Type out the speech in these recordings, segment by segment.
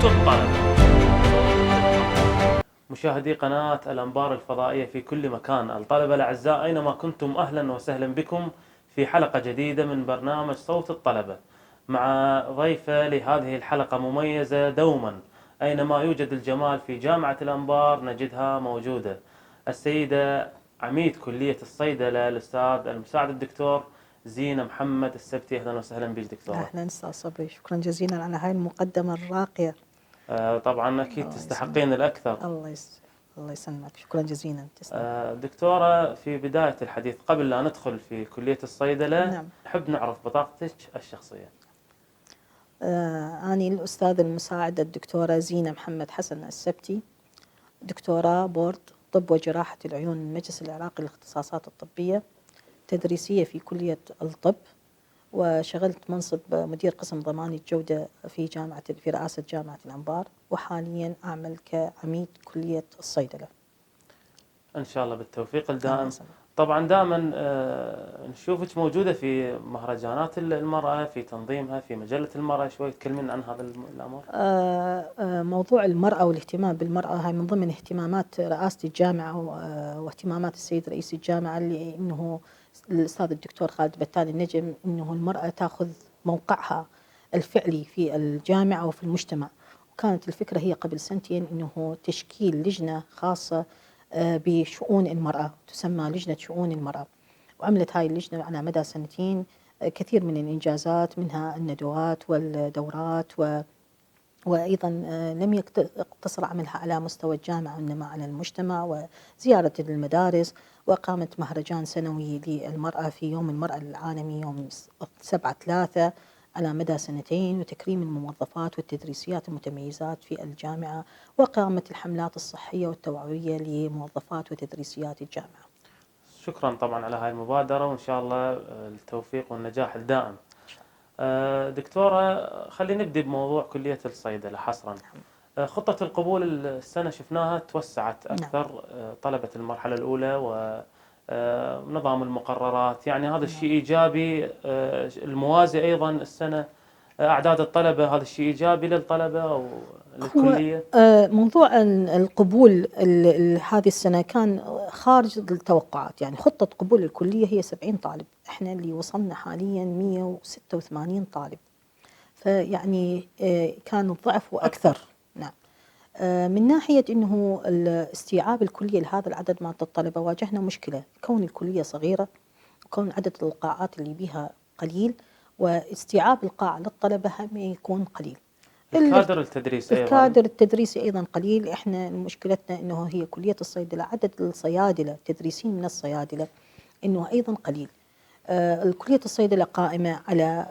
الطلبة. مشاهدي قناة الأنبار الفضائية في كل مكان، الطلبة الأعزاء أينما كنتم أهلا وسهلا بكم في حلقة جديدة من برنامج صوت الطلبة، مع ضيفة لهذه الحلقة مميزة دوما. أينما يوجد الجمال في جامعة الأنبار نجدها موجودة. السيدة عميد كلية الصيدلة الأستاذ المساعد الدكتور زينة محمد السبتي. أهلا وسهلا بك دكتورة. أهلا أستاذ صبري، شكرا جزيلا على هاي المقدمة الراقية. طبعا أكيد تستحقين الأكثر. الله يسلمك، شكرا جزيلا. دكتورة، في بداية الحديث قبل لا ندخل في كلية الصيدلة، نعم. نحب نعرف بطاقتك الشخصية. أنا الأستاذ المساعدة الدكتورة زينة محمد حسن السبتي، دكتوراه بورد طب وجراحة العيون من المجلس العراقي للاختصاصات الطبية، تدريسية في كلية الطب، وشغلت منصب مدير قسم ضمان الجودة في رئاسة جامعة الأنبار، وحاليا أعمل كعميد كلية الصيدلة. إن شاء الله بالتوفيق الدائم. طبعا دائما نشوفك موجودة في مهرجانات المرأة، في تنظيمها، في مجلة المرأة. شوي تكلمين عن هذا الأمر. موضوع المرأة والاهتمام بالمرأة هاي من ضمن اهتمامات رئاسة الجامعة واهتمامات السيد رئيس الجامعة، اللي إنه الأستاذ الدكتور خالد بتال النجم، إنه المرأة تأخذ موقعها الفعلي في الجامعة وفي المجتمع. وكانت الفكرة هي قبل سنتين إنه تشكيل لجنة خاصة بشؤون المرأة، تسمى لجنة شؤون المرأة، وعملت هاي اللجنة على مدى سنتين كثير من الإنجازات، منها الندوات والدورات، وأيضا لم يقتصر عملها على مستوى الجامعة وإنما على المجتمع وزيارة المدارس، وإقامة مهرجان سنوي للمرأة في يوم المرأة العالمي يوم 7/3 على مدى سنتين، وتكريم الموظفات والتدريسيات المتميزات في الجامعة، وإقامة الحملات الصحية والتوعوية لموظفات وتدريسيات الجامعة. شكرا طبعا على هاي المبادرة، وإن شاء الله التوفيق والنجاح الدائم. دكتورة، خلينا نبدأ بموضوع كلية الصيدلة حصرا. خطة القبول السنة شفناها توسعت أكثر. طلبة المرحلة الأولى ونظام المقررات، يعني هذا الشيء إيجابي. الموازي أيضا السنة أعداد الطلبة، هذا الشيء إيجابي للطلبة أو للكلية؟ موضوع القبول هذه السنة كان خارج التوقعات. يعني خطة قبول الكلية هي 70 طالب، احنا اللي وصلنا حاليا 186 طالب، فيعني كان الضعف وأكثر. نعم. من ناحية أنه استيعاب الكلية لهذا العدد من الطلبة، واجهنا مشكلة كون الكلية صغيرة، وكون عدد القاعات اللي بها قليل، واستيعاب القاعة للطلبة هم يكون قليل. الكادر التدريسي الكادر التدريسي أيضا قليل. إحنا مشكلتنا إنه هي كلية الصيدلة عدد الصيادلة التدريسيين من الصيادلة إنه أيضا قليل. الكلية الصيدلة قائمة على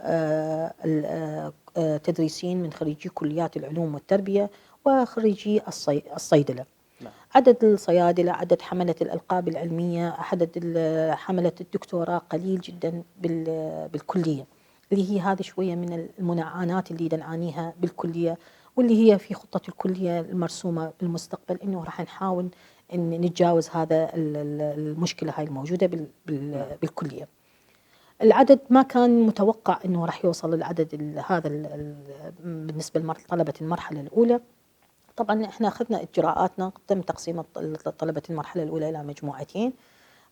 تدريسيين من خريجي كليات العلوم والتربية وخريجي الصيدلة. عدد الصيادلة، عدد حملة الألقاب العلمية، عدد حملة الدكتوراه قليل جدا بالكلية، اللي هي هذه شوية من المعاناة اللي نعانيها بالكلية، واللي هي في خطة الكلية المرسومة بالمستقبل إنه راح نحاول إن نتجاوز هذا المشكلة هاي الموجودة بالكلية. العدد ما كان متوقع إنه راح يوصل العدد هذا بالنسبة لطلبة المرحلة الأولى. طبعا احنا أخذنا إجراءاتنا، تم تقسيم طلبة المرحلة الأولى إلى مجموعتين،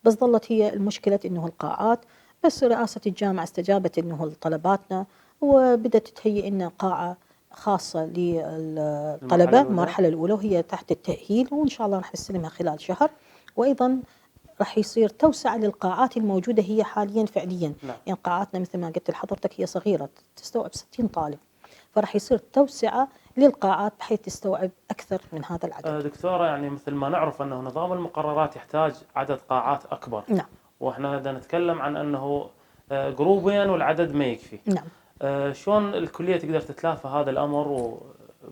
بس ظلت هي المشكلة إنه القاعات. بس رئاسة الجامعة استجابت إنه لطلباتنا، وبدأت تهيئ لنا قاعة خاصة للطلبة المرحلة الأولى، وهي تحت التأهيل، وإن شاء الله راح نستلمها خلال شهر. وأيضا راح يصير توسعة للقاعات الموجودة هي حاليا فعليا. يعني قاعاتنا مثل ما قلت لحضرتك هي صغيرة تستوعب 60 طالب، فراح يصير توسعة للقاعات بحيث تستوعب أكثر من هذا العدد. دكتورة، يعني مثل ما نعرف أنه نظام المقررات يحتاج عدد قاعات أكبر. نعم. وإحنا بدنا نتكلم عن أنه جروبين والعدد ما يكفي. نعم. شلون الكلية تقدر تتلافى هذا الأمر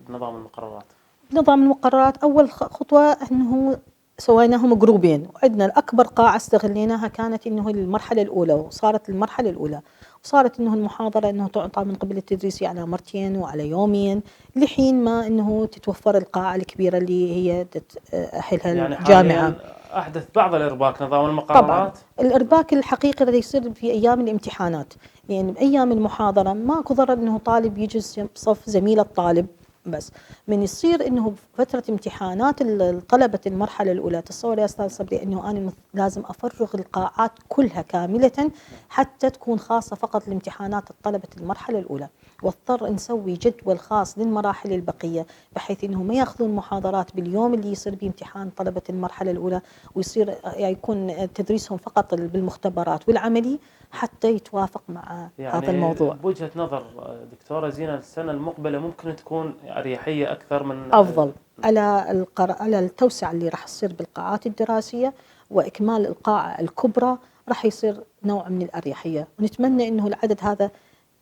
بنظام المقررات؟ نظام المقررات أول خطوة أنه سويناهم جروبين، وعندنا الأكبر قاعة استغليناها كانت إنه المرحلة الأولى، وصارت المرحلة الأولى وصارت إنه المحاضرة إنه تعطى من قبل التدريسي على مرتين وعلى يومين، لحين ما إنه تتوفر القاعة الكبيرة اللي هي تأهلها يعني الجامعة. أحدث بعض الإرباك نظام المقررات. طبعا الإرباك الحقيقي الذي يصير في أيام الامتحانات، يعني بأيام المحاضرة ماكو ضرر إنه طالب يجلس بصف زميل الطالب بس من يصير انه فتره امتحانات الطلبه المرحله الاولى، تصور يا استاذ صبري انه انا لازم افرغ القاعات كلها كامله حتى تكون خاصه فقط لامتحانات الطلبه المرحله الاولى، واضطر نسوي جدول خاص للمراحل البقيه بحيث انهم ما ياخذون محاضرات باليوم اللي يصير به امتحان طلبه المرحله الاولى، ويصير يعني يكون تدريسهم فقط بالمختبرات والعملي حتى يتوافق مع يعني هذا الموضوع. بوجهة نظر دكتورة زينة السنة المقبلة ممكن تكون أريحية أكثر من أفضل على التوسعة اللي راح تصير بالقاعات الدراسية وإكمال القاعة الكبرى، راح يصير نوع من الأريحية، ونتمنى أنه العدد هذا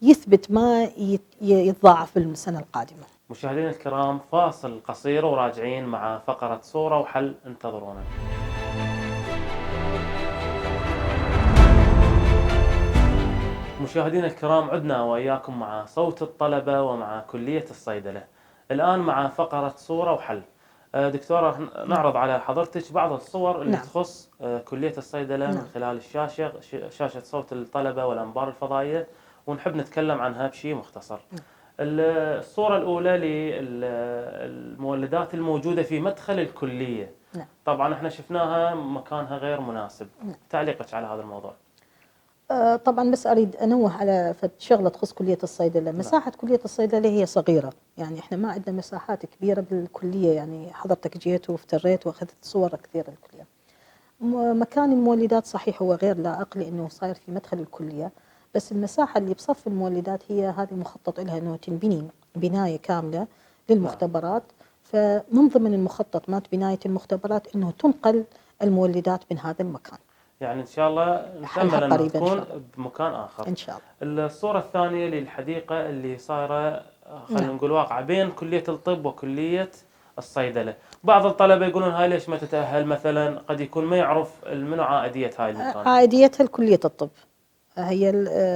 يثبت ما يتضاعف في السنة القادمة. مشاهدينا الكرام، فاصل قصير وراجعين مع فقرة صورة وحل، انتظرونا. مشاهدينا الكرام، عدنا وإياكم مع صوت الطلبة ومع كلية الصيدلة. الآن مع فقرة صورة وحل. دكتورة، نعرض على حضرتك بعض الصور اللي تخص كلية الصيدلة من خلال الشاشة، شاشة صوت الطلبة والأنبار الفضائية، ونحب نتكلم عنها بشيء مختصر. الصورة الأولى للمولدات الموجودة في مدخل الكلية. طبعا احنا شفناها مكانها غير مناسب. تعليقك على هذا الموضوع؟ طبعا بس أريد أنوه على شغلة تخص كلية الصيدلة. مساحة كلية الصيدلة هي صغيرة، يعني إحنا ما عندنا مساحات كبيرة بالكلية، يعني حضرتك جيت وافتريت وأخذت صور كثيرة للكلية. مكان المولدات صحيح هو غير لائق لأنه صاير في مدخل الكلية، بس المساحة اللي بصف المولدات هي هذه مخطط لها أنه تنبني بناية كاملة للمختبرات، فمن ضمن المخطط مات بناية المختبرات أنه تنقل المولدات من هذا المكان. يعني إن شاء الله نتأمل أنها تكون بمكان آخر إن شاء الله. الصورة الثانية للحديقة اللي صايرة خلينا نقول واقعة بين كلية الطب وكلية الصيدلة. بعض الطلبة يقولون هاي ليش ما تتأهل مثلا، قد يكون ما يعرف منو عائدية هاي المكان. عائديتها لكلية الطب. هي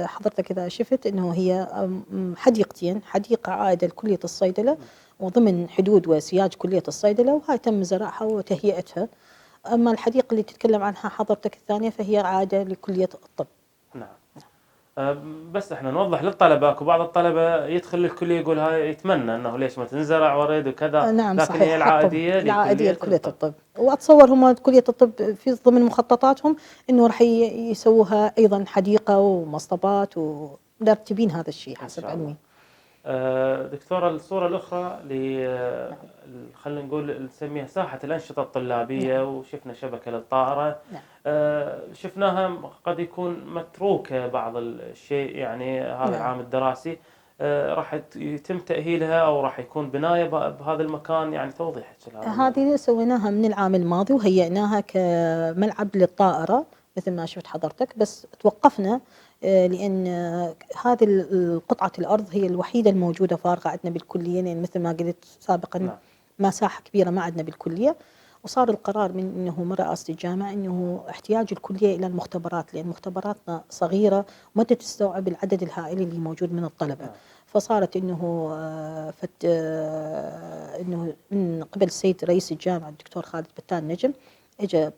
حضرتك إذا شفت أنه هي حديقتين، حديقة عائدة لكلية الصيدلة وضمن حدود وسياج كلية الصيدلة، وهاي تم زراعها وتهيئتها. أما الحديقة اللي تتكلم عنها حضرتك الثانية فهي عائدة لكلية الطب. نعم. بس احنا نوضح للطلبة، وبعض الطلبة يدخل الكلية يقول هاي يتمنى انه ليش ما تنزرع ورد وكذا. نعم لكن صحيح، هي العائدية لكلية الطب. واتصور هم كلية الطب في ضمن مخططاتهم انه راح يسووها ايضا حديقة ومصطبات، ومرتبين هذا الشيء حسب علمي. دكتورة، الصورة الأخرى خلينا نقول نسميها ساحة الأنشطة الطلابية. نعم. وشفنا شبكة للطائرة. نعم. شفناها قد يكون متروكة بعض الشيء، يعني هذا نعم. العام الدراسي راح يتم تأهيلها أو راح يكون بناية بهذا المكان، يعني توضيح. هذه سويناها من العام الماضي وهيئناها كملعب للطائرة مثل ما شفت حضرتك، بس توقفنا لأن هذه القطعة الأرض هي الوحيدة الموجودة فارغة عندنا بالكلية، لأن مثل ما قلت سابقا نعم. مساحة كبيرة ما عندنا بالكلية، وصار القرار من أنه من رئاسة الجامعة أنه احتياج الكلية إلى المختبرات، لأن مختبراتنا صغيرة وما تستوعب العدد الهائل اللي موجود من الطلبة. فصارت انه انه من قبل السيد رئيس الجامعه الدكتور خالد بتان نجم اجى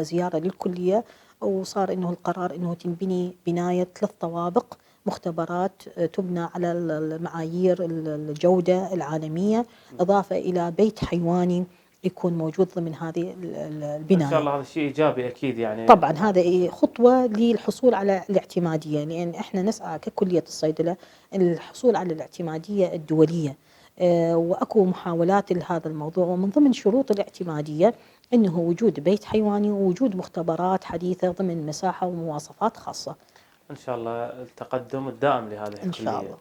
زياره للكليه، وصار انه القرار انه تنبني بنايه 3 طوابق مختبرات تبنى على المعايير الجوده العالميه، اضافه الى بيت حيواني يكون موجود ضمن هذه البناية. إن شاء الله هذا شيء إيجابي أكيد. يعني طبعا هذا خطوة للحصول على الاعتمادية، لأن إحنا نسعى ككلية الصيدلة الحصول على الاعتمادية الدولية، وأكو محاولات لهذا الموضوع، ومن ضمن شروط الاعتمادية أنه وجود بيت حيواني ووجود مختبرات حديثة ضمن مساحة ومواصفات خاصة. إن شاء الله التقدم الدائم لهذه الكلية. إن شاء الله.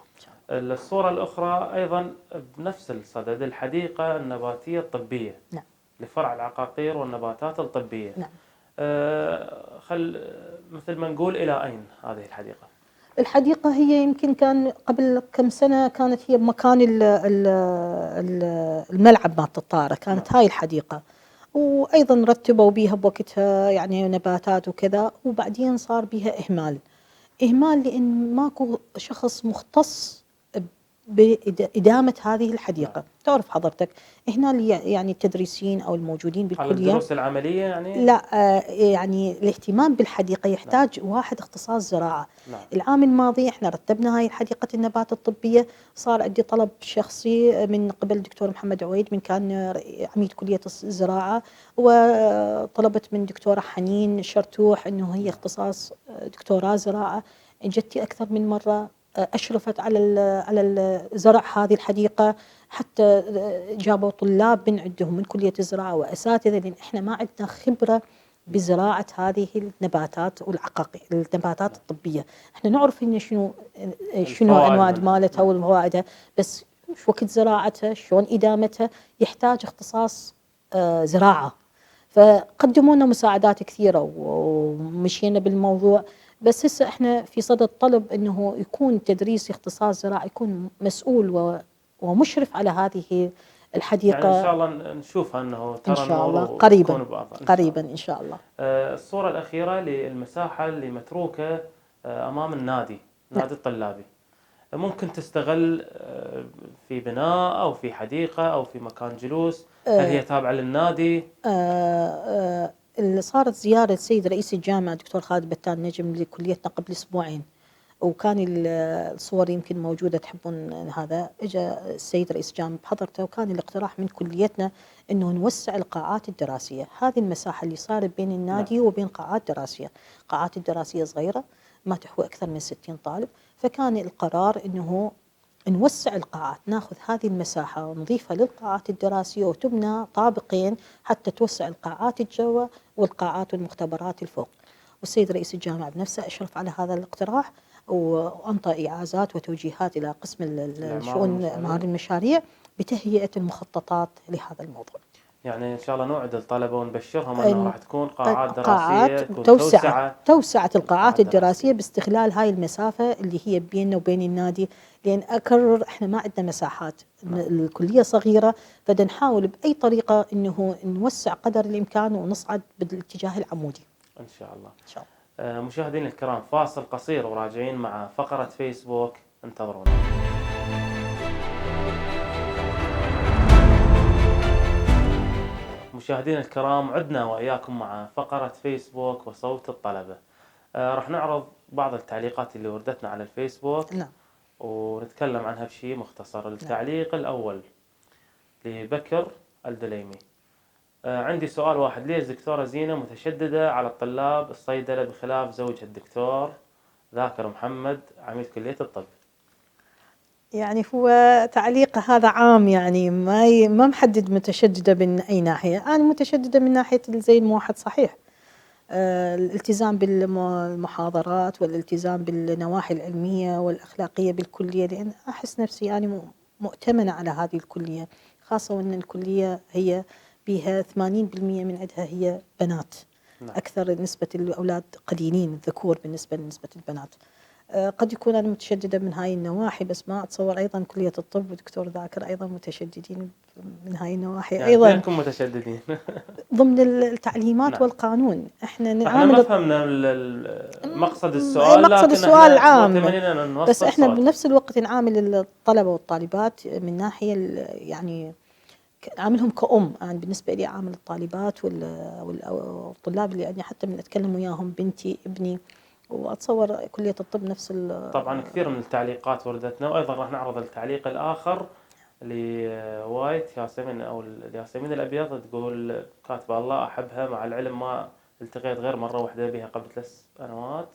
الصورة الأخرى أيضا بنفس الصدد، الحديقة النباتية الطبية. نعم. لفرع العقاقير والنباتات الطبية. نعم. مثل ما نقول إلى أين هذه الحديقة؟ الحديقة هي يمكن كان قبل كم سنة كانت هي بمكان الملعب مالت الطائرة، كانت هاي الحديقة، وأيضا رتبوا بيها بوقتها يعني نباتات وكذا، وبعدين صار بيها إهمال لأن ماكو شخص مختص بإدامة هذه الحديقة. تعرف حضرتك هنا يعني التدريسيين أو الموجودين على بالكلية الدروس العملية يعني؟ لا، يعني الاهتمام بالحديقة يحتاج واحد اختصاص زراعة. نعم. العام الماضي احنا رتبنا هاي حديقة النبات الطبية، صار عندي طلب شخصي من قبل الدكتور محمد عويد من كان عميد كلية الزراعة، وطلبت من دكتورة حنين شرتوح انه هي اختصاص دكتوراه زراعة. جتي اكثر من مرة، أشرفت على زرع هذه الحديقة، حتى جابوا طلاب من عندهم من كلية الزراعة وأساتذة، لأن إحنا ما عندنا خبرة بزراعة هذه النباتات والعقاقير، النباتات الطبية. إحنا نعرف إن شنو أنواع مالتها والفوائدها، بس شو وقت زراعتها، شلون إدامتها، يحتاج اختصاص زراعة. فقدموا لنا مساعدات كثيرة ومشينا بالموضوع. بس هسه احنا في صدد طلب انه يكون تدريس اختصاص زراعي، يكون مسؤول ومشرف على هذه الحديقة. يعني إن شاء الله نشوفها أنه إن ترى شاء الله النور قريبا، وتكون بأفضل قريبا إن شاء الله. الصورة الأخيرة للمساحة اللي متروكة أمام النادي، نادي الطلابي، ممكن تستغل في بناء أو في حديقة أو في مكان جلوس؟ هل هي تابعة للنادي؟ اللي صارت زيارة السيد رئيس الجامعة دكتور خالد بتان نجم لكليتنا قبل أسبوعين، وكان الصور يمكن موجودة تحبون هذا. اجى السيد رئيس الجامعة بحضرته، وكان الاقتراح من كليتنا انه نوسع القاعات الدراسية. هذه المساحة اللي صارت بين النادي وبين قاعات دراسية، قاعات الدراسية صغيرة ما تحوي أكثر من 60 طالب، فكان القرار انه نوسع القاعات، ناخذ هذه المساحة ونضيفها للقاعات الدراسية، وتبنى طابقين حتى توسع القاعات الجوا والقاعات والمختبرات الفوق. والسيد رئيس الجامعة بنفسه أشرف على هذا الاقتراح، وأنطى إعازات وتوجيهات إلى قسم الشؤون معارض المشاريع بتهيئة المخططات لهذا الموضوع. يعني إن شاء الله نوعد الطلبة ونبشرهم أنه راح تكون قاعات دراسية، تكون توسعة القاعات الدراسية باستغلال هاي المسافة اللي هي بيننا وبين النادي. لأن أكرر إحنا ما عندنا مساحات، الكلية صغيرة، فبدنا نحاول بأي طريقة إنه نوسع قدر الإمكان ونصعد بالاتجاه العمودي إن شاء الله. إن شاء الله. مشاهدينا الكرام، فاصل قصير وراجعين مع فقرة فيسبوك، انتظرونا. مشاهدينا الكرام، عدنا وإياكم مع فقرة فيسبوك وصوت الطلبة. راح نعرض بعض التعليقات اللي وردتنا على الفيسبوك. نعم. ونتكلم عنها بشيء مختصر. التعليق الأول لبكر الدليمي: عندي سؤال واحد، ليش دكتورة زينة متشددة على الطلاب الصيدلة بخلاف زوجها الدكتور ذاكر محمد عميد كلية الطب؟ يعني هو تعليق هذا عام، يعني ما محدد متشددة من أي ناحية. أنا متشددة من ناحية زي الموحد صحيح، الالتزام بالمحاضرات والالتزام بالنواحي العلمية والأخلاقية بالكلية، لأن أحس نفسي يعني مؤتمنة على هذه الكلية، خاصة وأن الكلية هي بها 80% من عندها هي بنات. نعم. أكثر نسبة الأولاد قليلين الذكور بالنسبة لنسبة البنات. قد يكون أنا متشددة من هاي النواحي، بس ما أتصور أيضا كلية الطب ودكتور ذاكر أيضا متشددين من هاي النواحي يعني أيضا. كلكم متشددين ضمن التعليمات. نعم. والقانون احنا ما فهمنا مقصد السؤال، مقصد السؤال عام، بس احنا الصوت. بنفس الوقت نعامل الطلبة والطالبات من ناحية يعني عاملهم كأم. أنا يعني بالنسبة لي عامل الطالبات والطلاب اللي يعني حتى من أتكلم وياهم بنتي ابني، وأتصور كلية الطب نفس طبعا كثير من التعليقات وردتنا، وأيضا راح نعرض التعليق الآخر لوايت ياسمين أو الياسمين الأبيض، تقول كاتبة: الله أحبها، مع العلم ما التقيت غير مرة واحدة بها قبل 3 سنوات،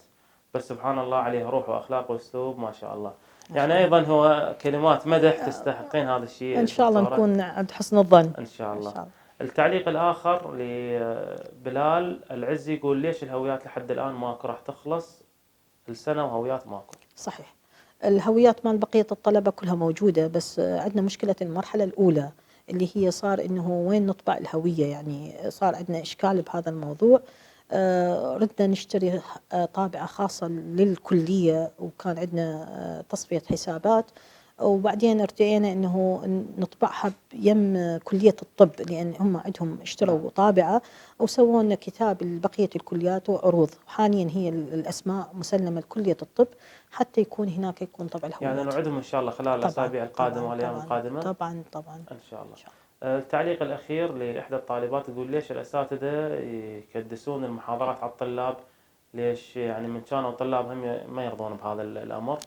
بس سبحان الله عليها روح وأخلاق وأسلوب ما شاء الله. يعني أيضا هو كلمات مدح، تستحقين هذا الشيء إن شاء الله نكون عند حسن الظن إن شاء الله. التعليق الآخر لبلال العزي، يقول: ليش الهويات لحد الآن ماكو، راح تخلص السنة وهويات ماكو؟ صحيح، الهويات مال بقية الطلبة كلها موجودة، بس عندنا مشكلة المرحلة الأولى اللي هي صار إنه وين نطبع الهوية، يعني صار عندنا إشكال بهذا الموضوع. ردنا نشتري طابعة خاصة للكلية، وكان عندنا تصفية حسابات، وبعدين ارتئينا انه نطبعها بيم كلية الطب، لان هم عندهم اشتروا طابعة وسووا لنا كتاب لبقية الكليات وعروض. حاليا هي الاسماء مسلمة لكلية الطب حتى يكون هناك يكون طبع يعني الهويات. نوعدهم إن شاء الله خلال طبعا الأسابيع القادمة طبعا والأيام طبعا القادمة طبعا طبعا إن شاء الله. إن شاء التعليق الأخير لإحدى الطالبات تقول ليش الأساتذة يكدسون المحاضرات على الطلاب؟ ليش يعني من كانوا طلاب هم ما يرضون بهذا الأمر؟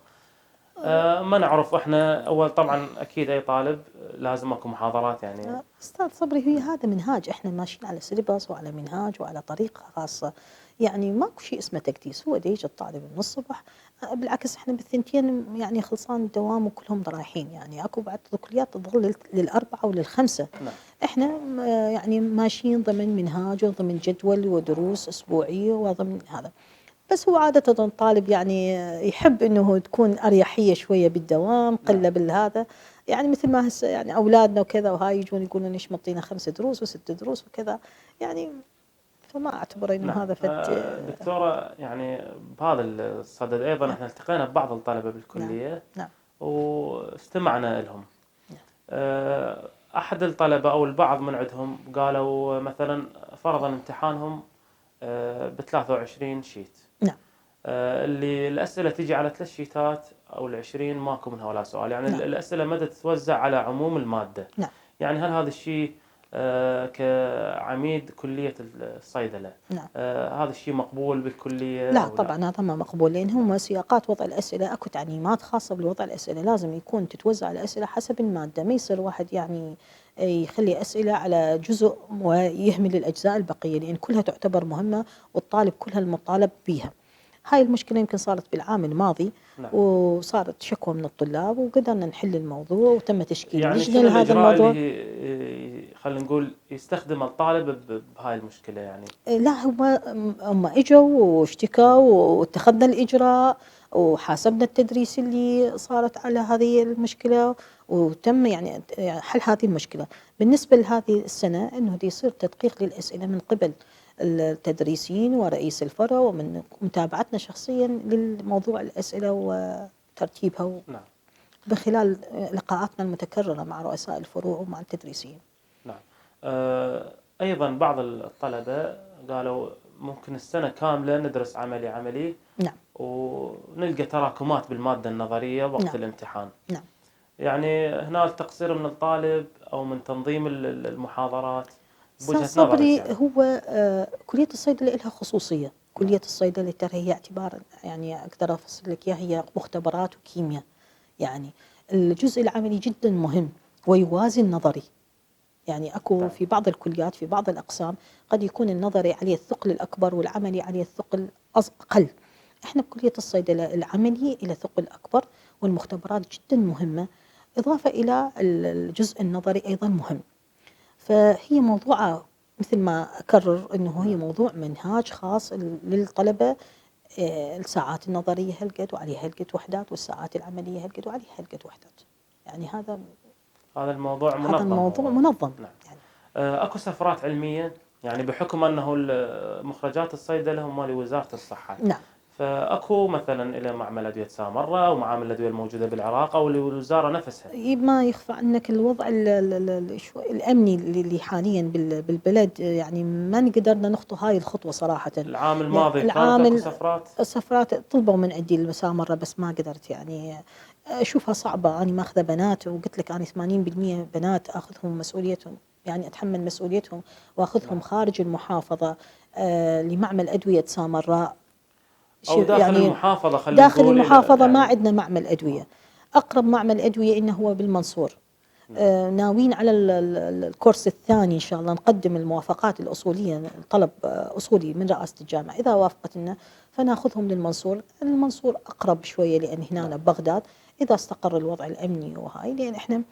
ما نعرف احنا اول طبعا اكيد اي طالب لازم اكو محاضرات يعني. أستاذ صبري، هي هذا منهاج، إحنا ماشيين على سيلبس وعلى منهاج وعلى طريقة خاصة. يعني ماكو شيء اسمه تكديس، هو يجي الطالب من الصبح. بالعكس إحنا بالثنتين يعني خلصان الدوام وكلهم رايحين، يعني أكو بعض الكليات تظل للأربعة وللخمسة. نعم. إحنا يعني ماشيين ضمن منهاج وضمن جدول ودروس أسبوعية وضمن هذا. بس هو عادة الطالب يعني يحب انه تكون اريحية شوية بالدوام، قلة بالهذا. يعني مثل ما هسه يعني اولادنا وكذا وهاي يجون يقولون ليش مطينا 5 دروس و6 دروس وكذا، يعني فما اعتبر انه نعم. هذا فد. دكتورة يعني بهذا الصدد ايضا نعم احنا التقينا ببعض الطلبة نعم بالكلية نعم واستمعنا لهم. نعم احد الطلبة او البعض من عندهم قالوا مثلا فرضا امتحانهم ب 23 شيت، نعم اللي الأسئلة تجي على 3 شيتات أو ال20 ماكو منها ولا سؤال، يعني نعم الأسئلة مدى تتوزع على عموم المادة. نعم يعني هل هذا الشيء كعميد كلية الصيدلة نعم. هذا الشيء مقبول بالكلية لا أو لا؟ طبعا هذا ما مقبول، لان هم سياقات وضع الاسئله، اكو تعليمات خاصه بوضع الاسئله، لازم يكون تتوزع الاسئله حسب الماده، ما يصير واحد يعني يخلي اسئله على جزء ويهمل الاجزاء البقيه، لان كلها تعتبر مهمه والطالب كلها المطالب بها. هاي المشكله يمكن صارت بالعام الماضي، نعم. وصارت شكوى من الطلاب وقدرنا نحل الموضوع وتم تشكيل يعني لجنه شنو لهذا الإجراء الموضوع. اللي خلينا نقول يستخدم الطالب بهاي المشكلة يعني؟ لا هم اجوا واشتكوا واتخذنا الاجراء وحاسبنا التدريس اللي صارت على هذه المشكله، وتم يعني حل هذه المشكله. بالنسبه لهذه السنه انه دي يصير تدقيق للاسئله من قبل التدريسين ورئيس الفرع، ومن متابعتنا شخصيا للموضوع الاسئله وترتيبها نعم. من لقاءاتنا المتكرره مع رؤساء الفروع ومع التدريسين. نعم. أيضا بعض الطلبة قالوا ممكن السنة كاملة ندرس عملي نعم ونلقى تراكمات بالمادة النظرية وقت نعم الامتحان. نعم. يعني هنا التقصير من الطالب أو من تنظيم المحاضرات أستاذ بوجهة نظرك صبري، يعني؟ هو كلية الصيدلة لها خصوصية. نعم. كلية الصيدلة ترى هي اعتبار، يعني أقدر أفصل لك إياها، هي مختبرات وكيمياء. يعني الجزء العملي جدا مهم ويوازي النظري. يعني أكو طيب. في بعض الكليات في بعض الأقسام قد يكون النظري عليه الثقل الأكبر والعملي عليه الثقل أقل. إحنا بكلية الصيدلة العملي إلى ثقل أكبر والمختبرات جدا مهمة، إضافة إلى الجزء النظري أيضا مهم. فهي موضوعة مثل ما أكرر أنه هي نعم. موضوع منهاج خاص للطلبة. الساعات النظرية هلقد وعليها هلقد وحدات، والساعات العملية هلقد وعليها هلقد وحدات. يعني هذا الموضوع هذا منظم الموضوع هو. منظم. نعم. يعني أكو سفرات علمية يعني بحكم أنه مخرجات الصيدلة هم لوزارة الصحة، نعم. فأكو مثلا إلى معمل أدوية سامرة أو معامل الأدوية الموجودة بالعراق أو للوزارة نفسها. ما يخفى عنك الوضع الأمني اللي حاليا بالبلد، يعني ما قدرنا نخطو هاي الخطوة صراحة. العام الماضي كانت أكو العامل سفرات. السفرات طلبوا من عندي المسامرة بس ما قدرت، يعني أشوفها صعبة. أنا ماخذة بنات وقلت لك أنا 80% بنات أخذهم مسؤوليتهم، يعني أتحمل مسؤوليتهم نعم. وأخذهم خارج المحافظة لمعمل أدوية سامراء. أو داخل يعني المحافظة خلينا داخل نقول إلى المحافظة ما يعني. عندنا معمل أدوية. أقرب معمل أدوية إنه هو بالمنصور. نعم. ناويين على الكورس الثاني إن شاء الله نقدم الموافقات الأصولية، طلب أصولي من رئاسة الجامعة، إذا وافقت لنا فناخذهم للمنصور. المنصور أقرب شوية لأن هنا نعم. ببغداد، إذا استقر الوضع الأمني وهاي، لأن إحنا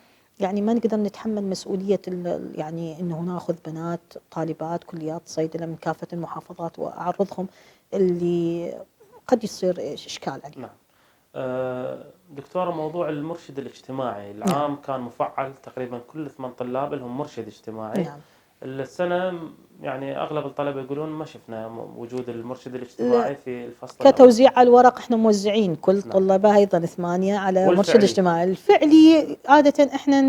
يعني ما نقدر نتحمل مسؤولية يعني إنه ناخذ بنات طالبات كليات صيدلة من كافة المحافظات وأعرضهم اللي قد يصير إشكال عليه. نعم. دكتورة، موضوع المرشد الاجتماعي نعم العام كان مفعل تقريبا كل 8 طلاب لهم مرشد اجتماعي. نعم السنة يعني أغلب الطلبة يقولون ما شفنا وجود المرشد الاجتماعي في الفصل الأول. كتوزيع على الورق احنا موزعين كل نعم. طلابة أيضا 8 على مرشد والفعلي؟ اجتماعي. الفعلي عادة احنا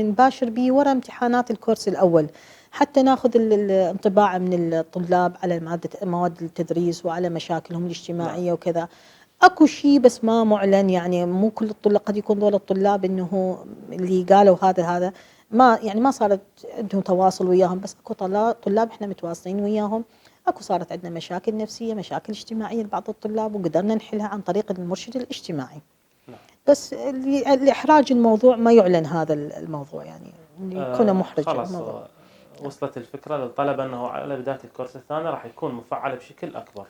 نباشر به ورا امتحانات الكورس الأول حتى ناخذ الانطباع من الطلاب على مواد التدريس وعلى مشاكلهم الاجتماعية وكذا. اكو شيء بس ما معلن، يعني مو كل الطلاب، قد يكون دول الطلاب انه اللي قالوا هذا ما يعني ما صارت عندهم تواصل وياهم، بس اكو طلاب احنا متواصلين وياهم. اكو صارت عندنا مشاكل نفسية، مشاكل اجتماعية لبعض الطلاب وقدرنا نحلها عن طريق المرشد الاجتماعي. بس لإحراج الموضوع ما يعلن هذا الموضوع، يعني يكون محرج خلاص الموضوع. وصلت الفكرة للطلبة أنه على بداية الكورس الثاني راح يكون مفعل بشكل أكبر.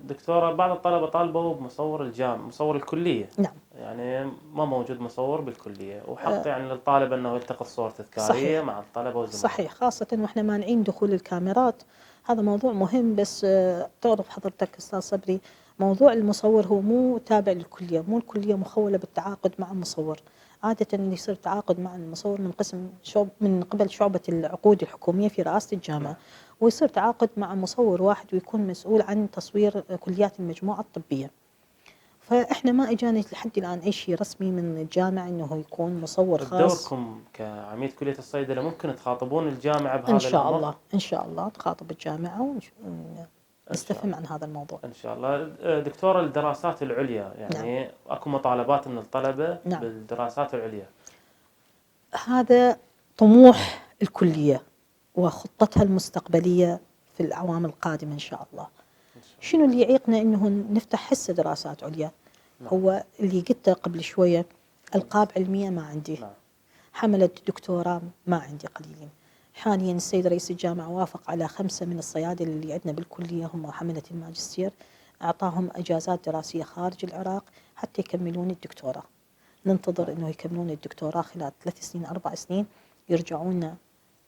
دكتورة، بعض الطلبة طالبوا بمصور مصور الكلية. نعم. يعني ما موجود مصور بالكلية، وحق يعني للطالب أنه يلتقط صور تذكارية. صحيح. مع الطلبة وزملائه. صحيح، خاصة وإحنا مانعين دخول الكاميرات. هذا موضوع مهم. بس تعرف حضرتك أستاذ صبري، موضوع المصور هو مو تابع للكلية، مو الكلية مخولة بالتعاقد مع المصور. عادة اللي يصير تعاقد مع المصور من قسم من قبل شعبة العقود الحكومية في رئاسة الجامعة، ويصير تعاقد مع مصور واحد ويكون مسؤول عن تصوير كليات المجموعة الطبية. فإحنا ما إجانا لحد الآن أي شيء رسمي من الجامعة إنه يكون مصور خاص. دوركم كعميد كلية الصيدلة ممكن تخاطبون الجامعة بهذا إن شاء الأمر؟ الله إن شاء الله تخاطب الجامعة ونستفهم عن هذا الموضوع إن شاء الله. دكتورة، الدراسات العليا يعني نعم. أكو مطالبات من الطلبة نعم. بالدراسات العليا. هذا طموح الكلية وخطتها المستقبلية في الأعوام القادمة إن شاء الله. شنو اللي يعيقنا إنه نفتح حصة دراسات عليا؟ نعم. هو اللي قلته قبل شوية، ألقاب علمية ما عندي. نعم. حملة دكتوراه ما عندي قليلين. حاليا السيد رئيس الجامعة وافق على 5 من الصيادلة اللي عندنا بالكلية هم حملة الماجستير، أعطاهم أجازات دراسية خارج العراق حتى يكملون الدكتوراه. ننتظر أنه يكملون الدكتوراه خلال 3 سنين 4 سنين، يرجعون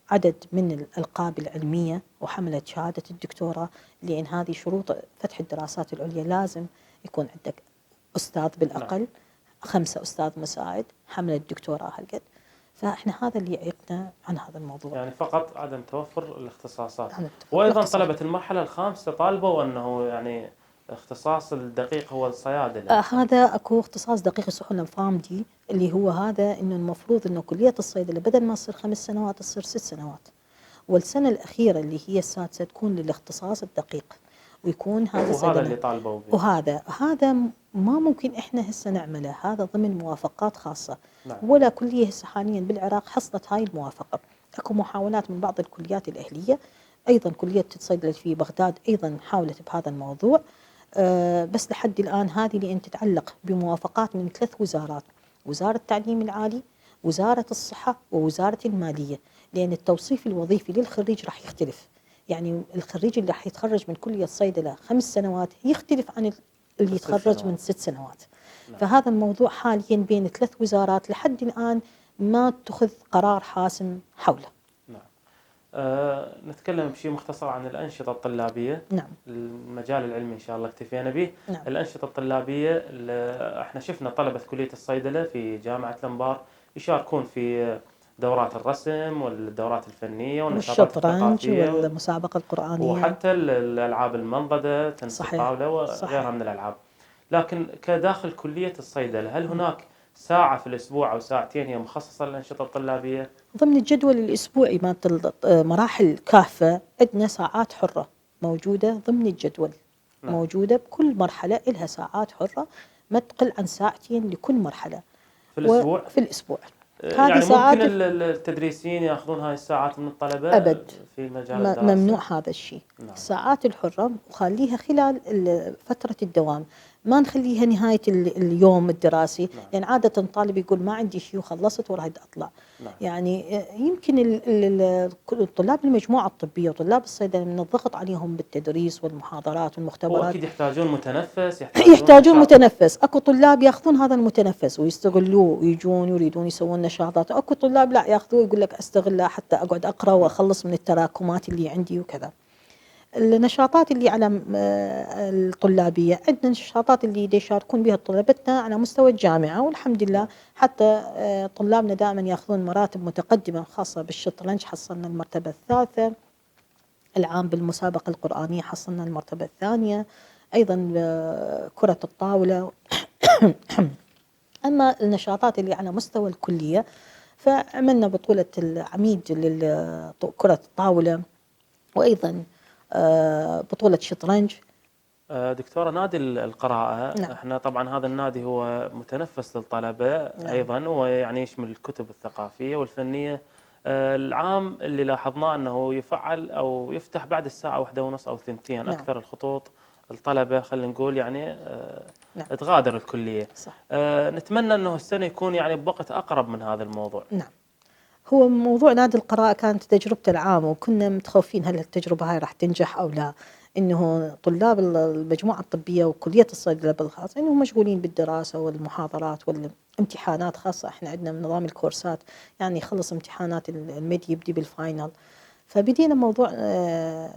عدد من الألقاب العلمية وحملة شهادة الدكتوراه، لأن هذه شروط فتح الدراسات العليا. لازم يكون عندك أستاذ بالأقل، 5 أستاذ مساعد، حملة الدكتوراه هالقد. فإحنا هذا اللي يعيقنا عن هذا الموضوع، يعني فقط عدم توفر الاختصاصات. وأيضا طلبة المرحلة الخامسة طالبوا أنه يعني الاختصاص الدقيق هو الصيادلة. هذا أكو اختصاص دقيق اسمه فامدي، اللي هو هذا إنه المفروض إنه كلية الصيدلة بدل ما تصير 5 سنوات تصير 6 سنوات، والسنة الأخيرة اللي هي السادسة تكون للاختصاص الدقيق، ويكون هذا وهذا اللي طالبوا به. وهذا ما ممكن إحنا هسه نعمله، هذا ضمن موافقات خاصة. نعم. ولا كلية هسه حاليا بالعراق حصلت هاي الموافقة. أكو محاولات من بعض الكليات الأهلية، أيضا كلية الصيدلة في بغداد أيضا حاولت بهذا الموضوع. بس لحد الآن هذه لأن تتعلق بموافقات من 3 وزارات: وزارة التعليم العالي، وزارة الصحة، ووزارة المالية. لأن التوصيف الوظيفي للخريج راح يختلف، يعني الخريج اللي راح يتخرج من كلية الصيدلة 5 سنوات يختلف عن اللي يتخرج من 6 سنوات. نعم. فهذا الموضوع حاليا بين 3 وزارات لحد الآن ما اتخذ قرار حاسم حوله. نعم. نتكلم بشيء مختصر عن الأنشطة الطلابية. نعم. المجال العلمي إن شاء الله اكتفينا به. نعم. الأنشطة الطلابية احنا شفنا طلبة كلية الصيدلة في جامعة الأنبار يشاركون في دورات الرسم والدورات الفنية والنشاطات الثقافية والمسابقة القرآنية، وحتى الألعاب المنضدة، تنس الطاولة وغيرها من الألعاب. لكن كداخل كلية الصيدلة هل هناك ساعة في الأسبوع أو ساعتين هي مخصصة للأنشطة الطلابية؟ ضمن الجدول الأسبوعي مال مراحل كافة عندنا ساعات حرة موجودة ضمن الجدول. نعم. موجودة بكل مرحلة إلها ساعات حرة ما تقل عن 2 ساعة لكل مرحلة في الأسبوع. في الأسبوع. يعني ممكن التدريسيين يأخذون هاي الساعات من الطلبة؟ أبد، في مجال الدراسة ممنوع هذا الشيء. نعم. الساعات الحرة وخليها خلال فترة الدوام، ما نخليها نهاية اليوم الدراسي. نعم. لأن عادة طالب يقول ما عندي شيء وخلصت وراح أطلع. نعم. يعني يمكن طلاب المجموعة الطبية وطلاب الصيدلة من الضغط عليهم بالتدريس والمحاضرات والمختبرات، أكيد يحتاجون متنفس، يحتاجون متنفس. أكو طلاب يأخذون هذا المتنفس ويستغلوه ويجون يريدون يسوون نشاطات، أكو طلاب لا يأخذوه يقول لك أستغله حتى أقعد أقرأ وأخلص من التراكمات اللي عندي وكذا. النشاطات اللي على الطلابية، عندنا نشاطات اللي يشاركون بها طلبتنا على مستوى الجامعة، والحمد لله حتى طلابنا دائما ياخذون مراتب متقدمة، خاصة بالشطرنج حصلنا المرتبة الثالثة، العام بالمسابقة القرآنية حصلنا المرتبة الثانية، أيضا كرة الطاولة. أما النشاطات اللي على مستوى الكلية فعملنا بطولة العميد لكرة الطاولة، وأيضا بطولة شطرنج. دكتورة، نادي القراءة، نعم. احنا طبعا هذا النادي هو متنفس للطلبة. نعم. أيضا ويعني يشمل الكتب الثقافية والفنية. العام اللي لاحظناه أنه يفعل أو يفتح بعد الساعة 1:30 أو 2 نعم. أكثر الخطوط الطلبة خلينا نقول يعني نعم. تغادر الكلية. صح. نتمنى أنه السنة يكون يعني بوقت أقرب من هذا الموضوع. نعم. هو موضوع نادي القراءة كانت تجربته العام، وكنا متخوفين هل التجربة هاي راح تنجح أو لا، إنه طلاب المجموعة الطبية وكلية الصيدلة بالخاص إنهم مشغولين بالدراسة والمحاضرات والامتحانات، خاصة إحنا عندنا من نظام الكورسات يعني يخلص امتحانات الميد يبدي بالفاينل. فبدينا موضوع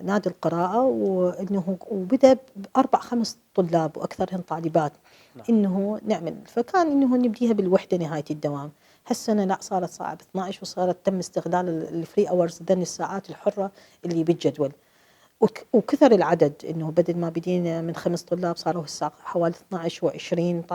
نادي القراءة، وإنه وبدأ ب4-5 طلاب وأكثرهم طالبات. نعم. إنه نعمل، فكان إنه نبديها بالوحدة نهاية الدوام. هالسنة لا، صارت صعب 12 وصارت تم استغلال الفري اورز، ذن الساعات الحرة اللي بالجدول، وكثر العدد، انه بدل ما بدينا من 5 طلاب صاروا هسه حوالي 12 و20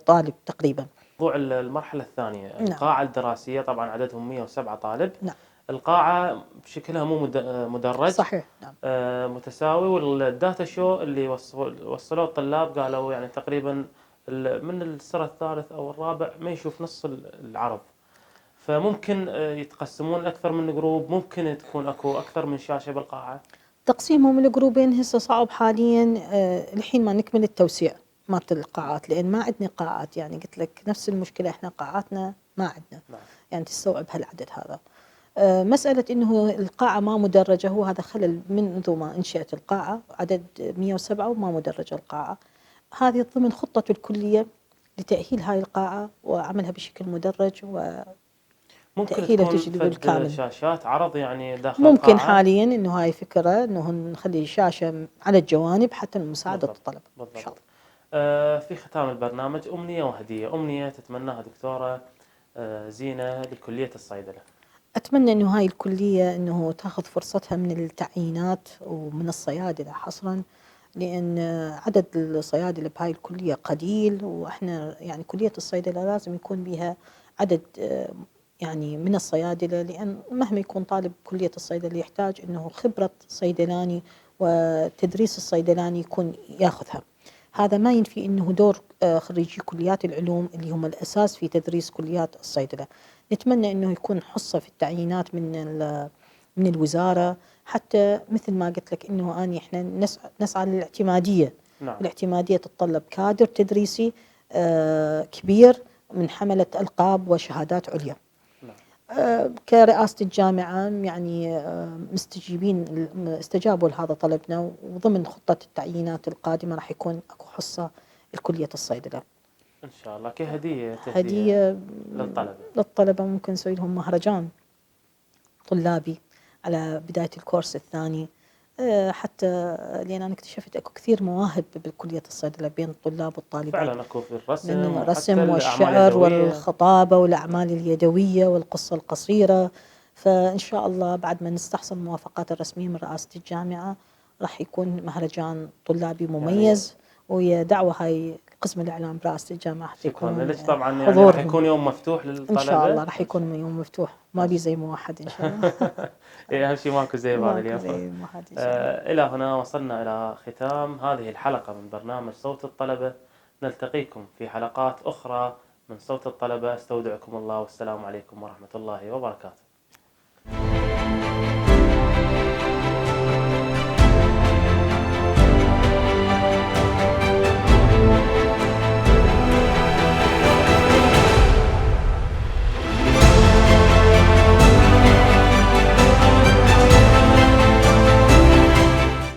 طالب تقريبا. موضوع المرحلة الثانية. نعم. القاعة الدراسية طبعا عددهم 107 طالب. نعم. القاعة بشكلها مو مدرج. صحيح. نعم. متساوي. والداتا شو اللي وصلوه الطلاب قالوا يعني تقريبا من السنة الثالث أو الرابع ما يشوف نص العرض. فممكن يتقسمون أكثر من جروب، ممكن تكون أكو أكثر من شاشة بالقاعة. تقسيمهم الجروبين هسه صعب حاليا، الحين ما نكمل التوسيع مالت القاعات، لأن ما عندنا قاعات، يعني قلت لك نفس المشكلة، إحنا قاعاتنا ما عندنا. نعم. يعني تستوعب هالعدد هذا. مسألة إنه القاعة ما مدرجة، هو هذا خلل منذ ما انشأت القاعة، عدد 107 وما مدرجة القاعة. هذه ضمن خطة الكلية لتأهيل هاي القاعة وعملها بشكل مدرج ممكن وتأهيلها تكون تجربة بالكامل. شاشات عرض يعني داخل ممكن القاعة. حاليا إنه هاي فكرة، إنه نخلي شاشة على الجوانب حتى لمساعدة الطلبة. بالضبط. إن شاء الله. في ختام البرنامج أمنية وهدية. أمنية تتمناها دكتورة زينة لكلية الصيدلة. أتمنى إنه هاي الكلية إنه تأخذ فرصتها من التعيينات ومن الصيادلة حصرا، لأن عدد الصيادلة بهاي الكلية قليل، وإحنا يعني كلية الصيدلة لازم يكون بها عدد يعني من الصيادلة، لأن مهما يكون طالب كلية الصيدلة يحتاج إنه خبرة صيدلاني وتدريس الصيدلاني يكون ياخذها. هذا ما ينفي إنه دور خريجي كليات العلوم اللي هم الأساس في تدريس كليات الصيدلة. نتمنى إنه يكون حصة في التعيينات من الوزارة، حتى مثل ما قلت لك إنه إحنا نسعى للاعتمادية. نعم. الاعتمادية تتطلب كادر تدريسي كبير من حملة ألقاب وشهادات عليا. نعم. كرئاسة الجامعة يعني استجابوا لهذا طلبنا، وضمن خطة التعيينات القادمة راح يكون أكو حصة لكلية الصيدلة إن شاء الله كهدية. هدية للطلبة ممكن نسوي لهم مهرجان طلابي على بداية الكورس الثاني، حتى لأن أنا اكتشفت أكو كثير مواهب بالكلية الصيدلة بين الطلاب والطالبات. فعلا أكو في الرسم الرسم والشعر والخطابة والأعمال اليدوية والقصة القصيرة. فإن شاء الله بعد ما نستحصل الموافقات الرسمية من رئاسة الجامعة راح يكون مهرجان طلابي مميز، يعني وهي دعوة هاي قسم الإعلام برئاسة الجامعة حتى يكون لك طبعا يعني راح يكون يوم مفتوح للطلبة. إن شاء الله راح يكون يوم مفتوح، ما بي زي موحد إن شاء الله. أهم شيء ماكو زي هذا اليوم. زي موحد إن شاء الله. إلى هنا وصلنا إلى ختام هذه الحلقة من برنامج صوت الطلبة. نلتقيكم في حلقات أخرى من صوت الطلبة. استودعكم الله والسلام عليكم ورحمة الله وبركاته.